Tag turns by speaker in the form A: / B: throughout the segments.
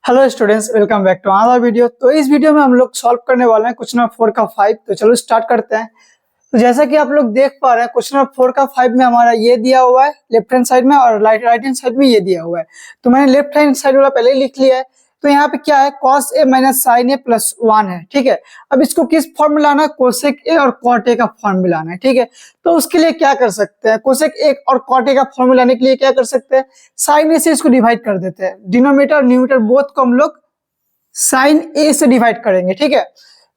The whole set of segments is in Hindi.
A: Hello students, welcome back to another video. तो इस वीडियो में हम लोग सॉल्व करने वाले हैं क्वेश्चन नंबर 4 का 5। तो चलो स्टार्ट करते हैं। तो जैसा कि आप लोग देख पा रहे हैं, क्वेश्चन नंबर 4 का 5 में हमारा ये दिया हुआ है लेफ्ट हैंड साइड में, और राइट हैंड साइड में ये दिया हुआ है। तो मैंने लेफ्ट हैंड साइड वाला पहले ही लिख लिया है। तो यहाँ पे क्या है, cos a minus sine A plus 1 है। ठीक है, अब इसको किस फॉर्म में लाना है, कोसेक ए और कॉट ए का फॉर्म में लाना है। ठीक है, तो उसके लिए क्या कर सकते हैं, कोसेक ए और कॉट ए का फॉर्म में लाने के लिए क्या कर सकते हैं, साइन ए से इसको डिवाइड कर देते हैं। डिनोमिनेटर और न्यूमरेटर बोथ को हम लोग साइन ए से डिवाइड करेंगे। ठीक है,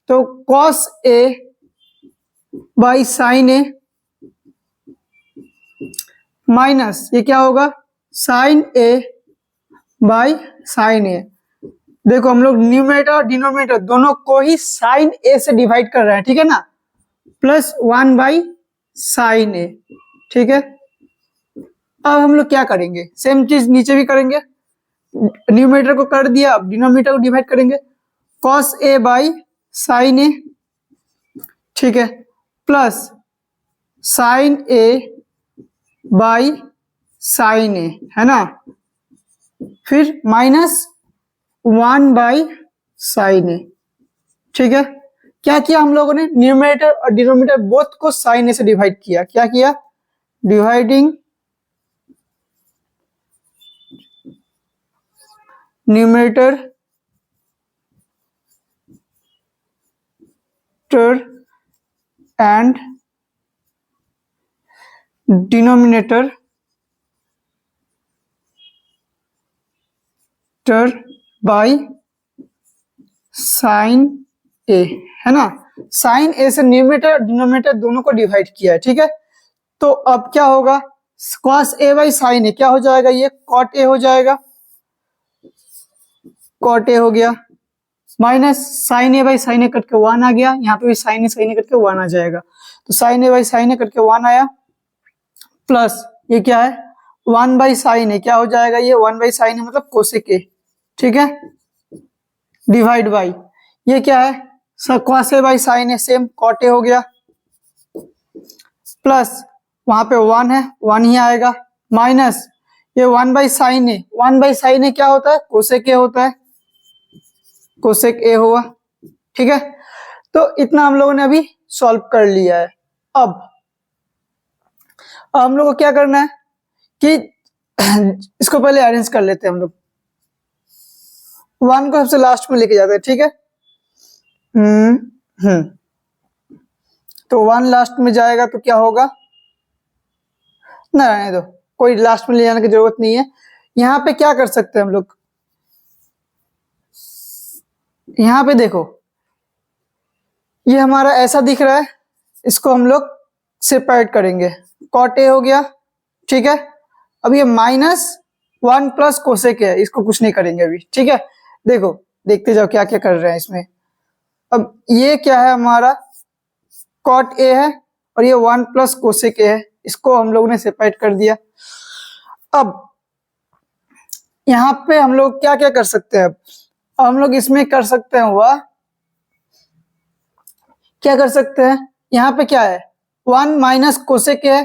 A: तो cos A by sine A minus ये क्या होगा, साइन ए बाई साइन ए। देखो हम लोग न्यूमरेटर और डिनोमिनेटर दोनों को ही साइन ए से डिवाइड कर रहे हैं। ठीक है ना, प्लस 1 बाई साइन ए। ठीक है, अब हम लोग क्या करेंगे, सेम चीज नीचे भी करेंगे। न्यूमरेटर को कर दिया, अब डिनोमिनेटर को डिवाइड करेंगे, cos A by sine A. ठीक है, plus sine A by sine A, है ना, फिर माइनस 1 बाई साइन ए। ठीक है, क्या किया हम लोगों ने, न्यूमरेटर और डिनोमिनेटर बोथ को साइन ए से डिवाइड किया। क्या किया, dividing numerator and denominator by sine A, है ना। साइन ए से न्यूमरेटर और डिनोमिनेटर दोनों को डिवाइड किया है। ठीक है, तो अब क्या होगा, cos A by sine A क्या हो जाएगा, ये cot ए हो जाएगा, cot ए हो गया, minus sine A by sine A करके 1 आ गया, यहाँ पे भी साइन ए करके 1 आ जाएगा। तो sign A by sine A करके 1 आया, प्लस ये क्या है, 1 बाई साइन ए क्या हो जाएगा, ये 1 बाई साइन ए मतलब कोसेक ए। ठीक है, डिवाइड बाई ये क्या है, cos A by sine A same cot A हो गया, प्लस वहां पे 1 है, 1 ही आएगा, माइनस ये 1 by sine A, 1 by sine A क्या होता है, कोसेक ए होता है, कोसेक ए हुआ। ठीक है, तो इतना हम लोगों ने अभी सॉल्व कर लिया है। अब हम लोग को क्या करना है कि इसको पहले अरेंज कर लेते हैं हम लोग। 1 को सबसे लास्ट में लेके जाते हैं। ठीक है, तो 1 लास्ट में जाएगा तो क्या होगा, ना रहने दो, कोई लास्ट में ले जाने की जरूरत नहीं है। यहाँ पे क्या कर सकते हैं हम लोग, यहाँ पे देखो ये हमारा ऐसा दिख रहा है, इसको हम लोग सेपरेट करेंगे, cot ए हो गया। ठीक है, अब ये माइनस 1 प्लस कोसेक है, इसको कुछ नहीं करेंगे अभी। ठीक है, देखो देखते जाओ क्या क्या कर रहे हैं इसमें। अब ये क्या है, हमारा cot ए है और ये 1 प्लस कोसेक ए है, इसको हम लोग ने सेपरेट कर दिया। अब यहाँ पे हम लोग क्या क्या कर सकते हैं, अब हम लोग इसमें कर सकते हैं, वह क्या कर सकते हैं, यहाँ पे क्या है, 1 माइनस कोसेक है,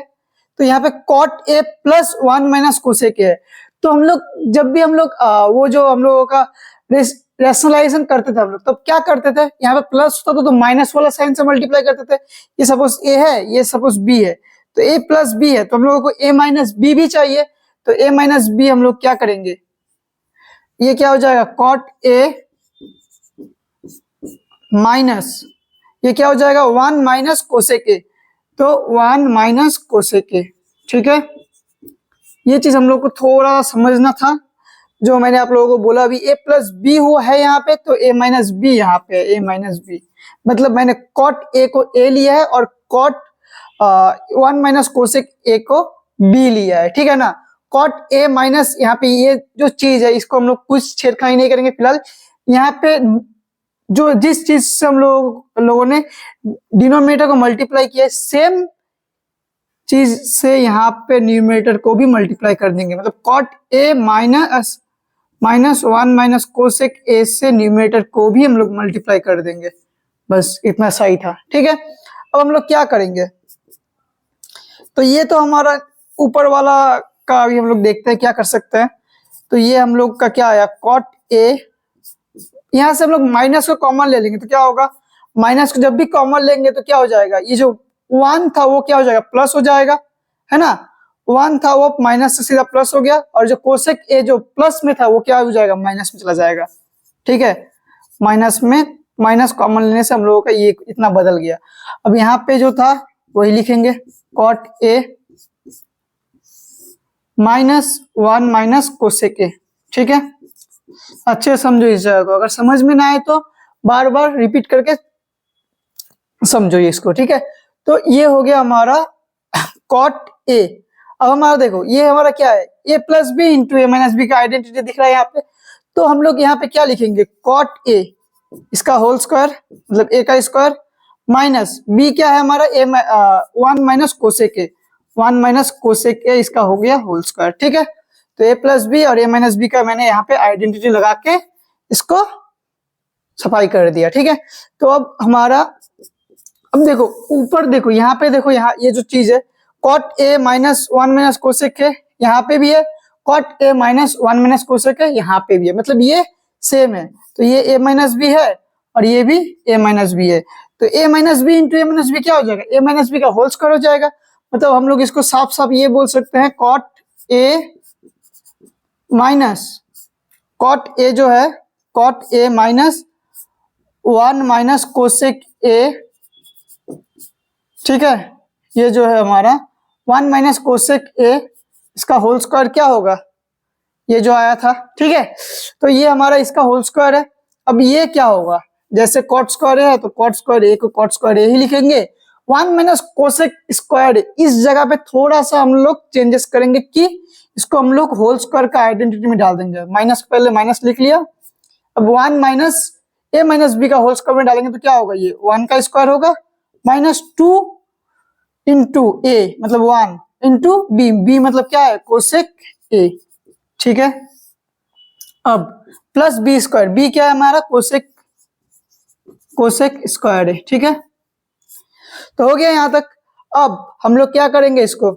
A: तो यहाँ पे cot ए प्लस 1 माइनस कोसेक है। तो हम लोग जब भी हम लोग वो जो हम लोगों का रेशनलाइजेशन करते थे हम लोग, तब क्या करते थे, यहाँ पे प्लस होता तो माइनस वाला साइन से मल्टीप्लाई करते थे। ये सपोज ए है, ये सपोज बी है, तो ए प्लस बी है, तो हम लोगों को ए माइनस बी भी चाहिए। तो ए माइनस बी हम लोग क्या करेंगे, ये क्या हो जाएगा, cot ए माइनस ये क्या हो जाएगा, 1 माइनस कोसेक ए, तो 1 माइनस कोसेक ए। ठीक है, ये चीज हम लोग को थोड़ा समझना था, जो मैंने आप लोगों को बोला अभी ए प्लस बी हुआ है यहाँ पे, तो ए माइनस बी यहाँ पे, ए माइनस बी मतलब मैंने cot ए को ए लिया है और cot 1 माइनस कोसेक ए को बी लिया है। ठीक है ना, cot ए माइनस यहाँ पे ये जो चीज है, इसको हम लोग कुछ छेड़खानी नहीं करेंगे फिलहाल। यहाँ पे जो जिस चीज से हम लोगों ने डिनोमिनेटर को मल्टीप्लाई किया है, सेम चीज से यहाँ पे न्यूमरेटर को भी मल्टीप्लाई कर देंगे, मतलब cot ए माइनस 1 माइनस कोसेक ए से न्यूमरेटर को भी हम लोग मल्टीप्लाई कर देंगे। बस इतना सही था। ठीक है, अब हम लोग क्या करेंगे, तो ये तो हमारा ऊपर वाला का अभी हम लोग देखते हैं क्या कर सकते हैं। तो ये हम लोग का क्या आया, cot ए यहाँ से हम लोग माइनस को कॉमन ले लेंगे तो क्या होगा, माइनस को जब भी कॉमन लेंगे तो क्या हो जाएगा, ये जो 1 था वो क्या हो जाएगा, प्लस हो जाएगा, है ना। 1 था वो माइनस से सीधा प्लस हो गया, और जो कोसेक ए जो प्लस में था वो क्या हो जाएगा, माइनस में चला जाएगा। ठीक है, माइनस में माइनस कॉमन लेने से हम लोगों का ये इतना बदल गया। अब यहाँ पे जो था वही लिखेंगे, cot A -1 minus cosec A. ठीक है, अच्छे से समझो इस जगह को, अगर समझ में ना आए तो बार बार रिपीट करके समझो इसको। ठीक है, तो ये हो गया हमारा कॉट ए। अब हमारा देखो ये हमारा क्या है, ए प्लस बी इंटू ए माइनस बी का आइडेंटिटी दिख रहा है यहाँ पे, तो हम लोग यहाँ पे क्या लिखेंगे, कॉट ए इसका होल स्क्वायर मतलब ए का स्क्वायर माइनस बी क्या है हमारा, ए 1 माइनस कोसेक ए, 1 माइनस कोसेक ए इसका हो गया होल स्क्वायर। ठीक है, तो ए प्लस बी और ए माइनस बी का मैंने यहाँ पे आइडेंटिटी लगा के इसको सफाई कर दिया। ठीक है, तो अब हमारा, अब देखो ऊपर देखो, यहाँ पे देखो, यहाँ ये जो चीज है कॉट ए -1 माइनस कोसेक है, यहाँ पे भी है, कॉट ए -1 माइनस कोसेक है, यहाँ पे भी है, मतलब ये सेम है। तो ये ए माइनस बी है और ये भी ए माइनस बी है, तो ए माइनस बी इंटू ए माइनस बी क्या हो जाएगा, ए माइनस बी का होल स्क्वायर हो जाएगा। मतलब हम लोग इसको साफ साफ ये बोल सकते हैं, cot A minus, cot A जो है cot A -1 minus cosec A. ठीक है, ये जो है हमारा 1 माइनस कोसेक ए इसका होल स्क्वायर क्या होगा, ये जो आया था। ठीक है, तो ये हमारा इसका होल स्क्वायर है। अब ये क्या होगा, जैसे कॉट स्क्वायर है तो कॉट स्क्वायर ए को कॉट स्क्वायर ए ही लिखेंगे, 1 माइनस कोसेक स्क्वायर इस जगह पे थोड़ा सा हम लोग चेंजेस करेंगे कि इसको हम लोग होल स्क्वायर का आइडेंटिटी में डाल देंगे, माइनस पहले माइनस लिख लिया, अब 1 माइनस ए माइनस बी का होल स्क्वायर में डालेंगे तो क्या होगा, ये 1 का स्क्वायर होगा -2 इंटू ए मतलब 1 इंटू बी, बी मतलब क्या है कोसेक ए। ठीक है, अब प्लस बी स्क्वायर, बी क्या है हमारा कोसेक, कोसेक स्क्वायर है। ठीक है, तो हो गया यहां तक। अब हम लोग क्या करेंगे, इसको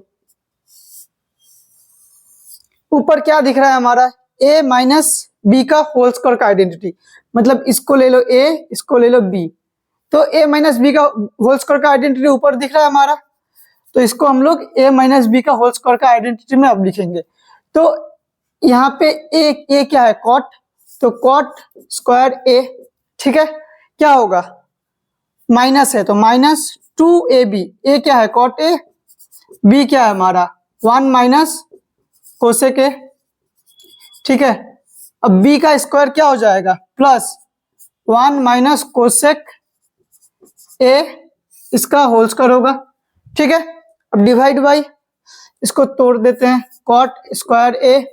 A: ऊपर क्या दिख रहा है हमारा, a माइनस बी का होल स्क्वायर का आइडेंटिटी, मतलब इसको ले लो a, इसको ले लो b, तो a माइनस बी का होल स्क्वायर का आइडेंटिटी ऊपर दिख रहा है हमारा, तो इसको हम लोग a माइनस बी का होल स्क्वायर का आइडेंटिटी में अब लिखेंगे। तो यहाँ पे a क्या है कॉट, तो कॉट स्क्वायर a। ठीक है, क्या होगा, माइनस है तो -2ab, a क्या है कॉट a, b क्या है हमारा 1 माइनस कोसेक ए। ठीक है, अब b का स्क्वायर क्या हो जाएगा, +1 माइनस कोसेक ए इसका होल स्क्वायर होगा। ठीक है, अब डिवाइड बाई, इसको तोड़ देते हैं, कॉट स्क्वायर ए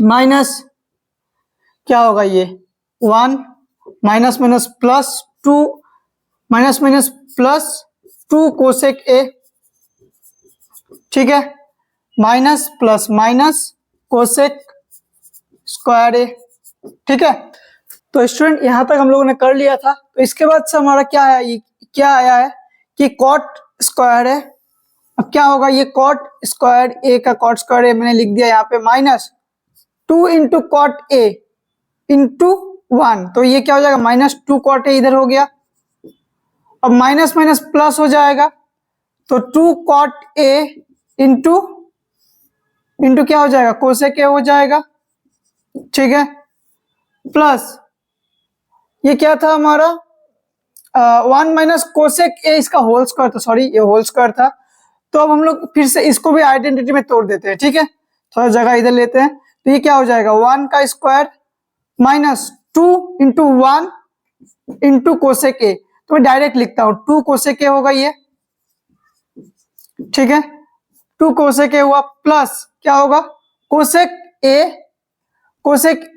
A: माइनस क्या होगा, ये 1 minus minus +2 minus minus +2 cosec A. ठीक है, minus plus minus cosec square A. ठीक है, तो स्टूडेंट यहां तक हम लोगों ने कर लिया था। तो इसके बाद से हमारा क्या है, ये क्या आया है कि कॉट स्क्वायर है। अब क्या होगा, ये कॉट स्क्वायर ए का कॉट स्क्वायर ए मैंने लिख दिया यहाँ पे -2 इंटू कॉट ए इंटू 1, तो ये क्या हो जाएगा -2 कॉट ए इधर हो गया। अब माइनस माइनस प्लस हो जाएगा, तो 2 कॉट ए इंटू इंटू क्या हो जाएगा कोसेक ए हो जाएगा। ठीक है, प्लस ये क्या था हमारा 1 माइनस कोसेक ए इसका होल स्क्वायर था, सॉरी ये होल स्क्वायर था। तो अब हम लोग फिर से इसको भी आइडेंटिटी में तोड़ देते हैं। ठीक है, थोड़ा जगह इधर लेते हैं, तो ये क्या हो जाएगा 1 का स्क्वायर -2 इंटू 1 इंटू कोसेक ए, तो मैं डायरेक्ट लिखता हूँ 2 कोसेक ए होगा ये। ठीक है, 2 कोसेक ए हुआ, प्लस क्या होगा कोसेक ए, कोसेक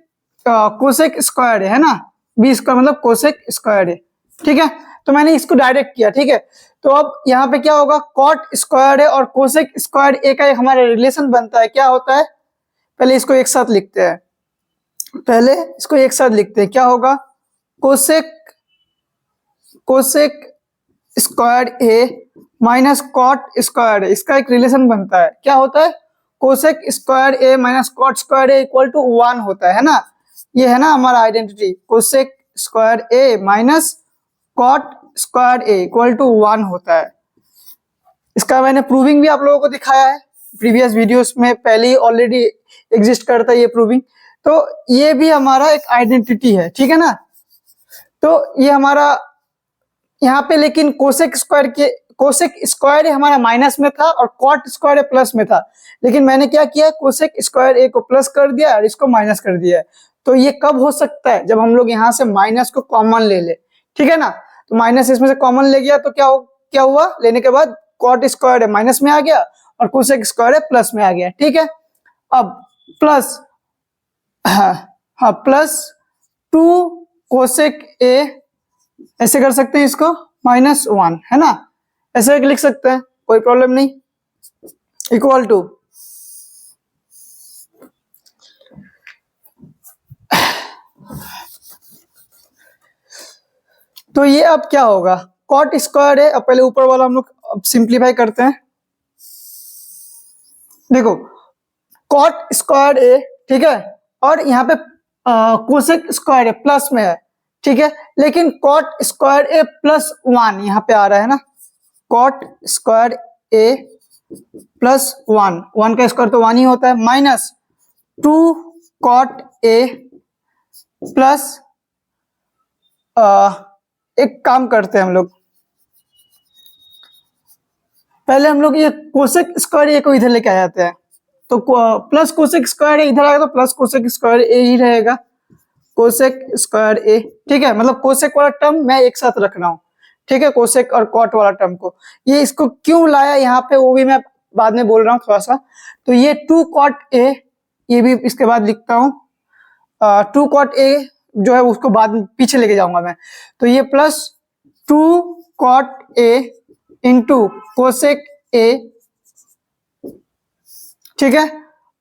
A: कोसेक स्क्वायर है ना, बी स्क्वायर मतलब कोसेक स्क्वायर है। ठीक है, तो मैंने इसको डायरेक्ट किया। ठीक है, तो अब यहाँ पे क्या होगा कॉट स्क्वायर है और कोसेक स्क्वायर ए का एक हमारा रिलेशन बनता है, क्या होता है, पहले इसको एक साथ लिखते हैं, पहले इसको एक साथ लिखते हैं, क्या होगा cosec cosec square A minus cot square A, इसका एक रिलेशन बनता है, क्या होता है cosec square A minus cot square A equal to 1 होता है ना। ये है ना हमारा identity, cosec square A minus cot square A equal to 1 होता है। इसका मैंने प्रूविंग भी आप लोगों को दिखाया है प्रीवियस वीडियोस में, पहले ही ऑलरेडी एग्जिस्ट करता है ये प्रूविंग। तो ये भी हमारा एक आइडेंटिटी है, ठीक है ना। तो ये हमारा यहाँ पे, लेकिन कोसेक स्क्वायर ए हमारा माइनस में था और कॉट स्क्वायर ए प्लस में था, लेकिन मैंने क्या किया, कोसेक स्क्वायर ए को प्लस कर दिया और इसको माइनस कर दिया है। तो ये कब हो सकता है, जब हम लोग यहाँ से माइनस को कॉमन ले ले, ठीक है ना। तो माइनस इसमें से कॉमन ले गया तो क्या हुआ, लेने के बाद कॉट स्क्वायर ए माइनस में आ गया और कोसेक स्क्वायर ए प्लस में आ गया, ठीक है। अब प्लस प्लस 2 कोसेक ए, ऐसे कर सकते हैं इसको, -1 है ना, ऐसे लिख सकते हैं, कोई प्रॉब्लम नहीं, इक्वल टू तो ये अब क्या होगा, कॉट स्क्वायर है। अब पहले ऊपर वाला हम लोग सिंप्लीफाई करते हैं। देखो कॉट स्क्वायर ए, ठीक है, और यहाँ पे कोसेक स्क्वायर ए प्लस में है, ठीक है, लेकिन कॉट स्क्वायर ए प्लस 1 यहाँ पे आ रहा है ना, कॉट स्क्वायर ए प्लस 1 का स्क्वायर तो 1 ही होता है, माइनस 2 कॉट ए प्लस एक काम करते हैं हम लोग, पहले हम लोग ये कोसेक स्क्वायर ए को इधर लेके आ जाते हैं। तो प्लस कोसेक स्क्वायर ए इधर आएगा तो प्लस कोसेक स्क्वायर ए ही रहेगा, कोसेक स्क्वायर ए, ठीक है। मतलब कोसेक वाला टर्म मैं एक साथ रख रहा हूँ, ठीक है, कोसेक और कॉट वाला टर्म को। ये इसको क्यों लाया यहाँ पे वो भी मैं बाद में बोल रहा हूँ थोड़ा सा। तो ये 2 कॉट ए, ये भी इसके बाद लिखता हूँ, 2 कॉट ए जो है उसको बाद में पीछे लेके जाऊंगा मैं। तो ये plus 2 cot A into cosec A, ठीक है,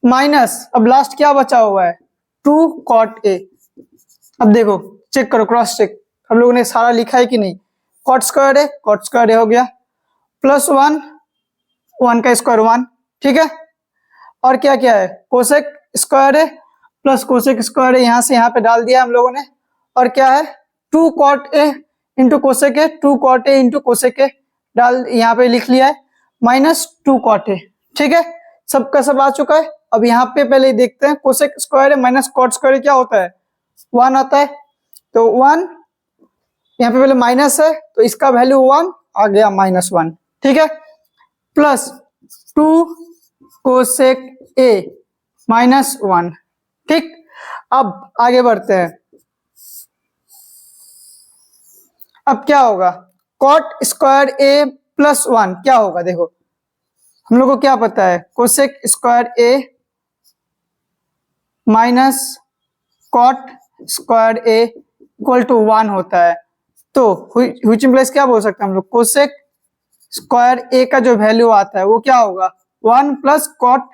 A: माइनस अब लास्ट क्या बचा हुआ है, 2 कॉट ए। अब देखो चेक करो, क्रॉस चेक, हम लोगों ने सारा लिखा है कि नहीं, कॉट स्क्वायर ए हो गया, प्लस 1 का स्क्वायर 1, ठीक है, और क्या क्या है, कोसेक स्क्वायर ए प्लस कोसेक स्क्वायर ए, यहाँ से यहाँ पे डाल दिया हम लोगों ने, और क्या है 2 cot A into cosec A, 2 cot A into cosec A डाल यहाँ पे लिख लिया है, माइनस 2 कॉट ए, ठीक है, सबका सब आ चुका है। अब यहाँ पे पहले देखते हैं, cosec square A minus cot square ए क्या होता है, 1 आता है। तो 1 यहाँ पे पहले माइनस है तो इसका वैल्यू 1 आ गया, -1, ठीक है, प्लस 2 कोसेक ए -1, ठीक। अब आगे बढ़ते हैं, अब क्या होगा, कॉट स्क्वायर ए प्लस 1 क्या होगा, देखो हम लोग को क्या पता है, cosec square A minus cot square A equal to 1 होता है। तो व्हिच इंप्लाइज क्या बोल सकते हैं हम लोग, कोसेक स्क्वायर ए का जो वैल्यू आता है वो क्या होगा, 1 प्लस कॉट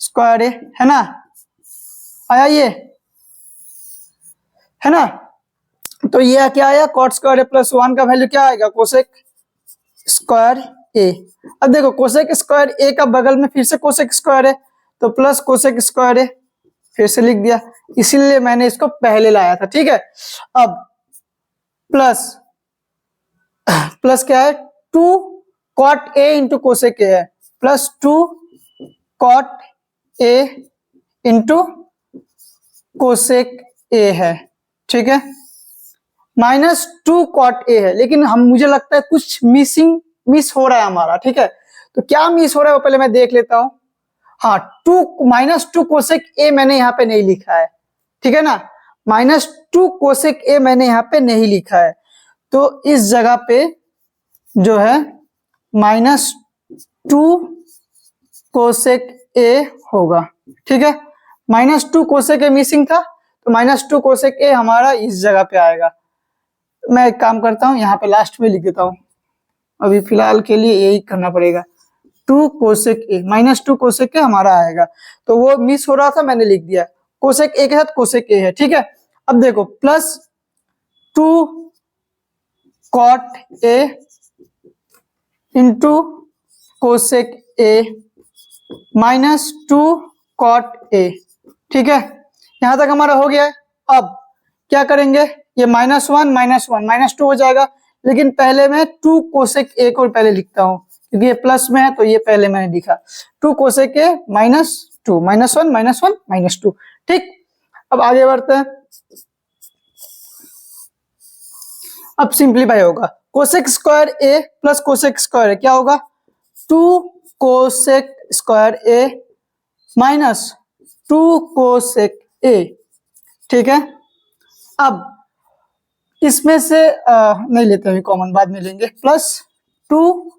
A: स्क्वायर ए, है ना, आया ये, है ना। तो ये क्या आया, कॉट स्क्वायर ए प्लस 1 का वैल्यू क्या आएगा, कोसेक स्क्वायर ए। अब देखो कोसेक स्क्वायर ए का बगल में फिर से कोसेक स्क्वायर है, तो प्लस कोसेक स्क्वायर ए फिर से लिख दिया, इसीलिए मैंने इसको पहले लाया था, ठीक है। अब प्लस क्या है, 2 cot A into cosec A है, plus 2 cot A into cosec A है, ठीक है, -2 कॉट ए है, लेकिन मुझे लगता है कुछ मिस हो रहा है हमारा, ठीक है। तो क्या मिस हो रहा है वो पहले मैं देख लेता हूं। हाँ, -2 कोसेक ए मैंने यहाँ पे नहीं लिखा है, ठीक है ना, -2 कोसेक ए मैंने यहाँ पे नहीं लिखा है, तो इस जगह पे जो है -2 कोसेक ए होगा, ठीक है, -2 कोसेक ए मिसिंग था, तो -2 कोसेक ए हमारा इस जगह पे आएगा। मैं एक काम करता हूँ, यहाँ पे लास्ट में लिख देता हूँ, अभी फिलहाल के लिए यही करना पड़ेगा, 2 कोसेक ए, -2 कोसेक ए हमारा आएगा। तो वो मिस हो रहा था, मैंने लिख दिया, कोसेक ए के साथ कोसेक ए है, ठीक है। अब देखो plus 2 cot A into cosec A -2 cot A, ठीक है, यहां तक हमारा हो गया है। अब क्या करेंगे, ये -1 -1 -2 हो जाएगा, लेकिन पहले मैं 2 कोसेक ए को पहले लिखता हूँ क्योंकि ये प्लस में है, तो ये पहले मैंने लिखा 2 कोसेक ए -2 -1 -2। ठीक, अब आगे बढ़ते हैं। अब सिंप्लीफाई होगा, कोसेक स्क्वायर ए प्लस कोसेक स्क्वायर ए क्या होगा, 2 cosec square A minus 2 cosec A. ठीक है, अब इसमें से नहीं लेते हैं कॉमन, बाद में लेंगे, plus 2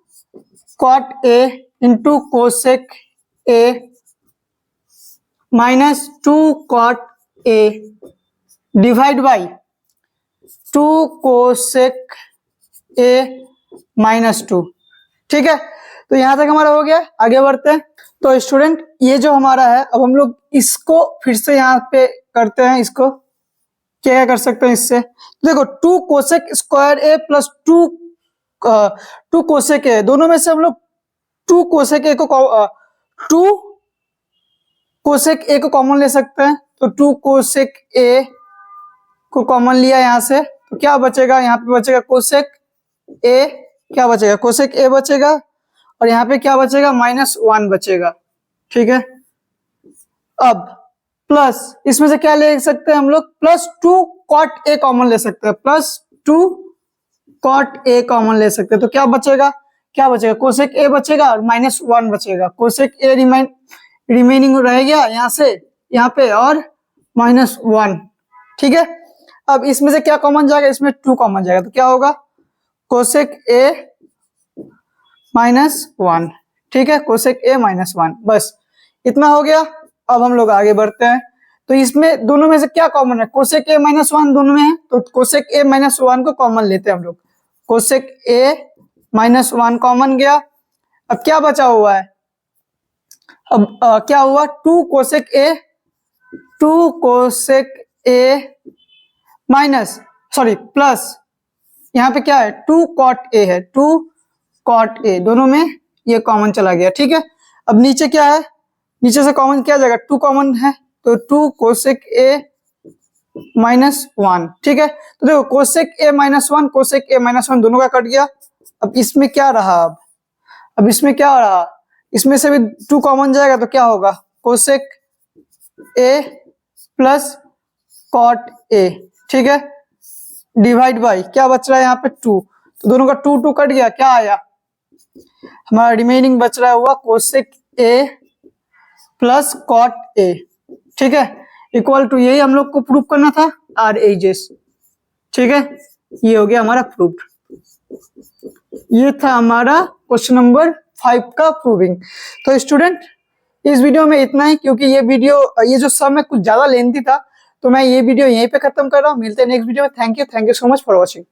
A: cot A into cosec A minus 2 cot A divide by 2 cosec A -2। ठीक है, तो यहां तक हमारा हो गया। आगे बढ़ते हैं। तो स्टूडेंट ये जो हमारा है, अब हम लोग इसको फिर से यहाँ पे करते हैं। इसको क्या कर सकते हैं इससे, देखो 2 कोसेक स्क्वायर ए प्लस 2 कोसेक ए, दोनों में से हम लोग 2 कोसेक ए को 2 कोसेक ए को कॉमन ले सकते हैं। तो 2 कोसेक ए को कॉमन लिया यहाँ से, तो क्या बचेगा, यहाँ पे बचेगा कोसेक ए, क्या बचेगा कोसेक ए बचेगा, और यहाँ पे क्या बचेगा -1 बचेगा। ठीक है, अब प्लस इसमें से क्या ले सकते हैं हम लोग, +2 कॉट ए कॉमन ले सकते हैं, +2 कॉट ए कॉमन ले सकते हैं। तो क्या बचेगा कोसेक ए बचेगा और -1 बचेगा, कोसेक ए रिमेनिंग रह गया यहाँ से यहाँ पे, और -1। ठीक है, अब इसमें से क्या कॉमन जाएगा, इसमें 2 कॉमन जाएगा, तो क्या होगा कोसेक ए -1। ठीक है, कोसेक ए -1, बस इतना हो गया। अब हम लोग आगे बढ़ते हैं। तो इसमें दोनों में से क्या कॉमन है, कोसेक ए -1 दोनों में है, तो कोसेक ए -1 को कॉमन लेते हैं हम लोग। कोसेक ए -1 कॉमन गया। अब क्या बचा हुआ है, अब क्या हुआ 2 कोसेक ए प्लस यहाँ पे क्या है 2 कॉट ए है, 2 कॉट ए, दोनों में ये कॉमन चला गया। ठीक है, अब नीचे क्या है, नीचे से कॉमन क्या जाएगा, 2 कॉमन है, तो 2 कोसेक ए -1। ठीक है, तो देखो कोसेक ए -1 कोसेक ए -1 दोनों का कट गया। अब इसमें क्या रहा, अब इसमें क्या रहा, इसमें से भी 2 कॉमन जाएगा, तो क्या होगा cosec A plus cot A. ठीक है, डिवाइड बाई क्या बच रहा है यहाँ पे 2, तो दोनों का 2 कट गया, क्या आया हमारा रिमेनिंग बच रहा हुआ cosec A plus cot A. ठीक है, इक्वल टू, यही हम लोग को प्रूव करना था आर एजेस। ठीक है, ये हो गया हमारा प्रूफ। ये था हमारा क्वेश्चन नंबर 5 का प्रूविंग। तो स्टूडेंट इस वीडियो में इतना ही, क्योंकि ये जो सम है कुछ ज्यादा लेंथी था, तो मैं ये वीडियो यहीं पे खत्म कर रहा हूँ। मिलते हैं नेक्स्ट वीडियो में। Thank you so much for watching.